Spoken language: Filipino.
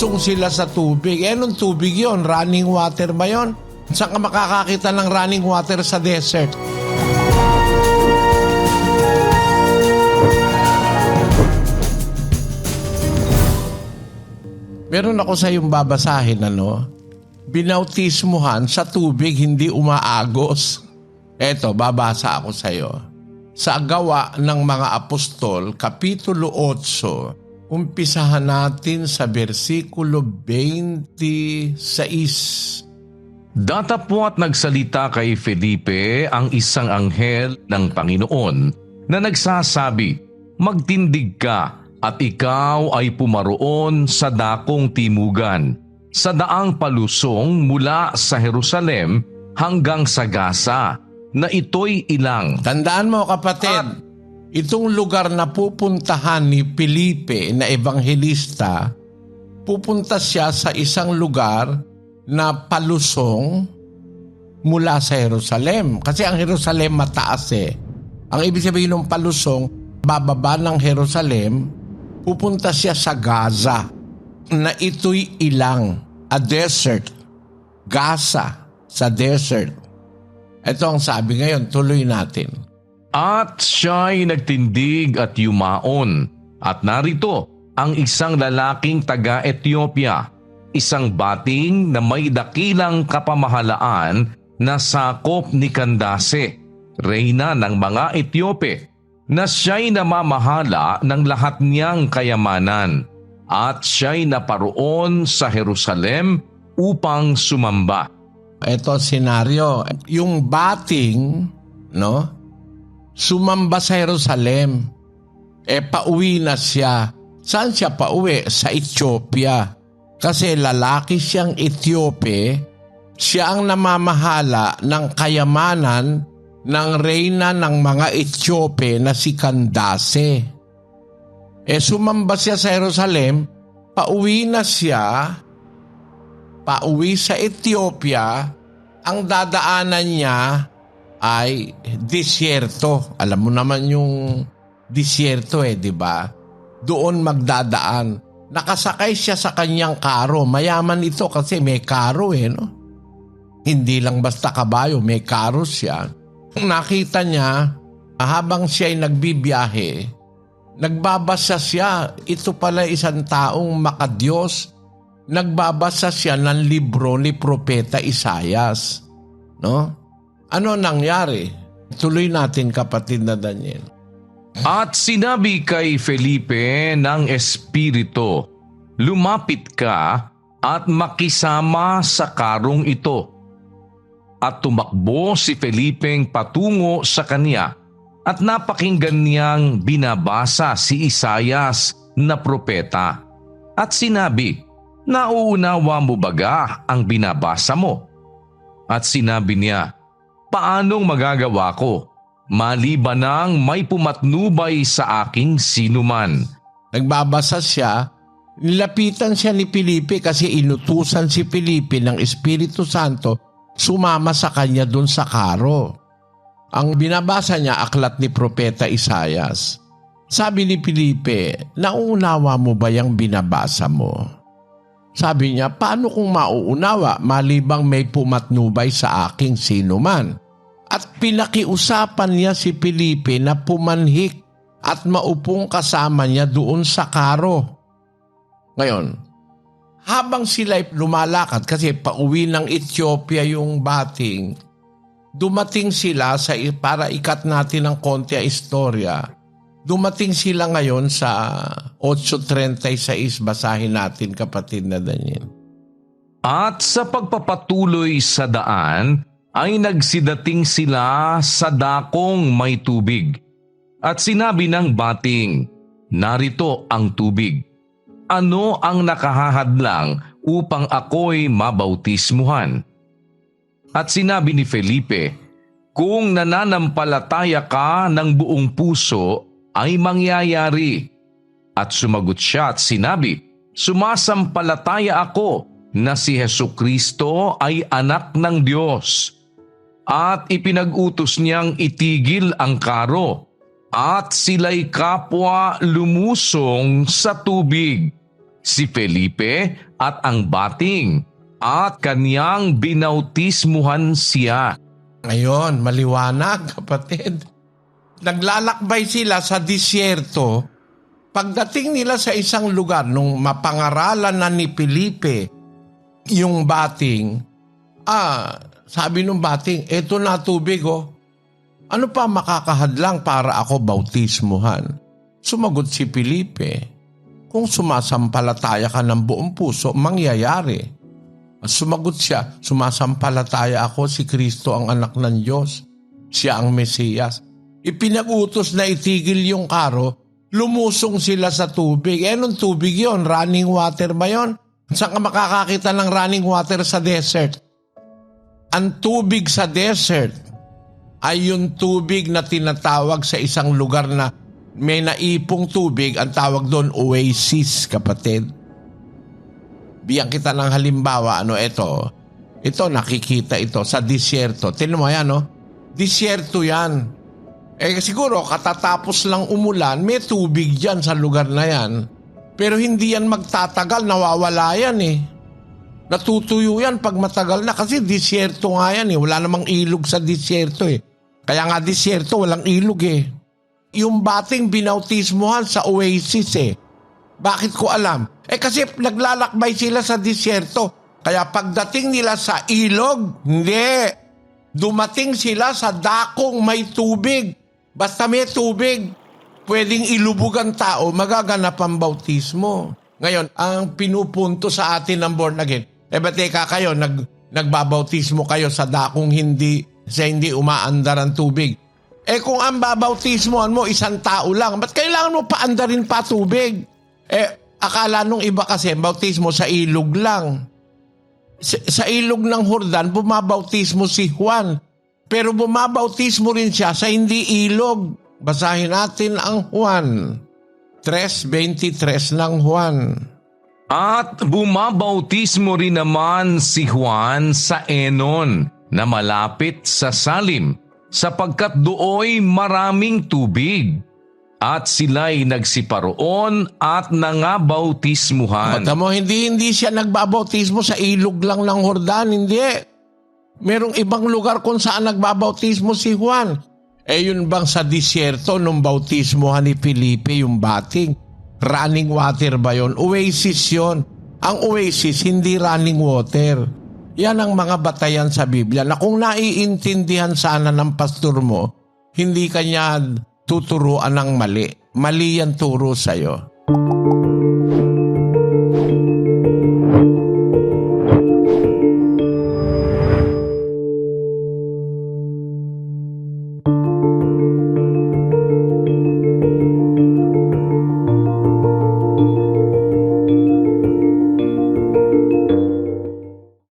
Lumusong sila sa tubig. Anong tubig yon? Running water ba yon? Saan ka makakakita ng running water sa desert? Meron ako sa iyong babasahin, Binautismuhan sa tubig, hindi umaagos. Eto, babasa ako sa iyo. Sa Gawa ng mga Apostol, Kapitulo 8, umpisahan natin sa versikulo 26. Datapwat nagsalita kay Felipe ang isang anghel ng Panginoon na nagsasabi, "Magtindig ka at ikaw ay pumaroon sa dakong timugan, sa daang palusong mula sa Jerusalem hanggang sa Gaza, na ito'y ilang." Tandaan mo kapatid, itong lugar na pupuntahan ni Felipe na ebanghelista, pupunta siya sa isang lugar na palusong mula sa Jerusalem. Kasi ang Jerusalem mataas eh. Ang ibig sabihin ng palusong, bababa ng Jerusalem, pupunta siya sa Gaza, na ito'y ilang, a desert. Gaza, sa desert. Ito ang sabi ngayon, tuloy natin. At siya'y nagtindig at yumaon, at narito ang isang lalaking taga-Ethiopia, isang bating na may dakilang kapamahalaan na sakop ni Candace, reyna ng mga Etiope, na siya'y namamahala ng lahat niyang kayamanan, at siya'y naparoon sa Jerusalem upang sumamba. Ito senaryo, yung bating, sumamba sa Jerusalem. Pauwi na siya. Saan siya pauwi? Sa Ethiopia. Kasi lalaki siyang Etiope, siya ang namamahala ng kayamanan ng reyna ng mga Etiope na si Candace. Sumamba siya sa Jerusalem, pauwi na siya, pauwi sa Ethiopia, ang dadaanan niya ay disyerto. Alam mo naman yung disyerto di ba? Doon magdadaan. Nakasakay siya sa kanyang karo. Mayaman ito kasi may karo Hindi lang basta kabayo, may karo siya. Nakita niya, habang siya ay nagbibiyahe, nagbabasa siya. Ito pala isang taong makadiyos. Nagbabasa siya ng libro ni Propeta Isaias. Ano nangyari? Tuloy natin kapatid na Daniel. At sinabi kay Felipe ng Espiritu, "Lumapit ka at makisama sa karong ito." At tumakbo si Felipeng patungo sa kanya at napakinggan niyang binabasa si Isaias na propeta. At sinabi, "Nauunawa mo baga ang binabasa mo?" At sinabi niya, "Paanong magagawa ko? Maliban nang may pumatnubay sa aking sinuman." Nagbabasa siya, nilapitan siya ni Felipe kasi inutusan si Felipe ng Espiritu Santo sumama sa kanya dun sa karo. Ang binabasa niya, aklat ni Propeta Isaias. Sabi ni Felipe, "Nauunawa mo ba yung binabasa mo?" Sabi niya, "Paano kung mauunawa malibang may pumatnubay sa aking sinuman?" At pinakiusapan niya si Felipe na pumanhik at maupong kasama niya doon sa karo. Ngayon, habang sila'y lumalakad, kasi pauwi ng Ethiopia yung bating, dumating sila para ikat natin ng konti ang istorya. Dumating sila ngayon sa 8:36, basahin natin kapatid na Daniel. At sa pagpapatuloy sa daan, ay nagsidating sila sa dakong may tubig. At sinabi ng bating, "Narito ang tubig. Ano ang nakahahadlang upang ako'y mabautismuhan?" At sinabi ni Felipe, "Kung nananampalataya ka ng buong puso, ay mangyayari." At sumagot siya at sinabi, "Sumasampalataya ako na si Jesucristo ay anak ng Diyos." At ipinag-utos niyang itigil ang karo, at sila'y kapwa lumusong sa tubig. si Felipe at ang bating at kaniyang binautismuhan siya. Ngayon, maliwanag kapatid. Naglalakbay sila sa disyerto. Pagdating nila sa isang lugar nung mapangaralan na ni Felipe yung bating, sabi nung bating, eto na tubig oh. Ano pa makakahadlang para ako bautismuhan? Sumagot si Felipe, kung sumasampalataya ka ng buong puso, mangyayari. Sumagot siya, sumasampalataya ako si Kristo ang anak ng Diyos. Siya ang Mesiyas. Ipinag-utos na itigil yung karo, lumusong sila sa tubig. Anong tubig yon? Running water ba yon? Saan ka makakakita ng running water sa desert? Ang tubig sa desert ay yung tubig na tinatawag sa isang lugar na may naipong tubig, ang tawag doon oasis, kapatid. Bigyan kita ng halimbawa, ito nakikita ito sa disyerto. Tingnan mo yan, disyerto yan. Siguro katatapos lang umulan, may tubig dyan sa lugar na yan. Pero hindi yan magtatagal, nawawala yan Natutuyo yan pag matagal na kasi disyerto nga yan Wala namang ilog sa disyerto Kaya nga disyerto, walang ilog Yung bating binautismuhan sa oasis Bakit ko alam? Kasi naglalakbay sila sa disyerto. Kaya pagdating nila sa ilog, hindi. Dumating sila sa dakong may tubig. Basta may tubig, pwedeng ilubog ang tao, magaganap ang bautismo. Ngayon, ang pinupunto sa atin ng born again, ba't teka kayo, nagbabautismo kayo sa dakong hindi umaandar ang tubig. Kung ang babautismoan mo, isang tao lang, ba't kailangan mo paandarin pa tubig? Akala nung iba kasi, bautismo sa ilog lang. Sa ilog ng Jordan, bumabautismo si Juan. Pero bumabautismo rin siya sa hindi ilog. Basahin natin ang Juan. 3:23 ng Juan. At bumabautismo rin naman si Juan sa Enon na malapit sa Salim, sapagkat dooy maraming tubig. At sila'y nagsiparoon at nangabautismuhan. Mata mo, hindi siya nagbabautismo sa ilog lang ng Jordan, hindi. Merong ibang lugar kung saan nagbabautismo si Juan. Yun bang sa disyerto nung bautismohan ni Felipe yung bating? Running water ba yun? Oasis yun. Ang oasis, hindi running water. Yan ang mga batayan sa Biblia na kung naiintindihan sana ng pastor mo, hindi kanya tuturuan ng mali. Mali yan turo sa'yo.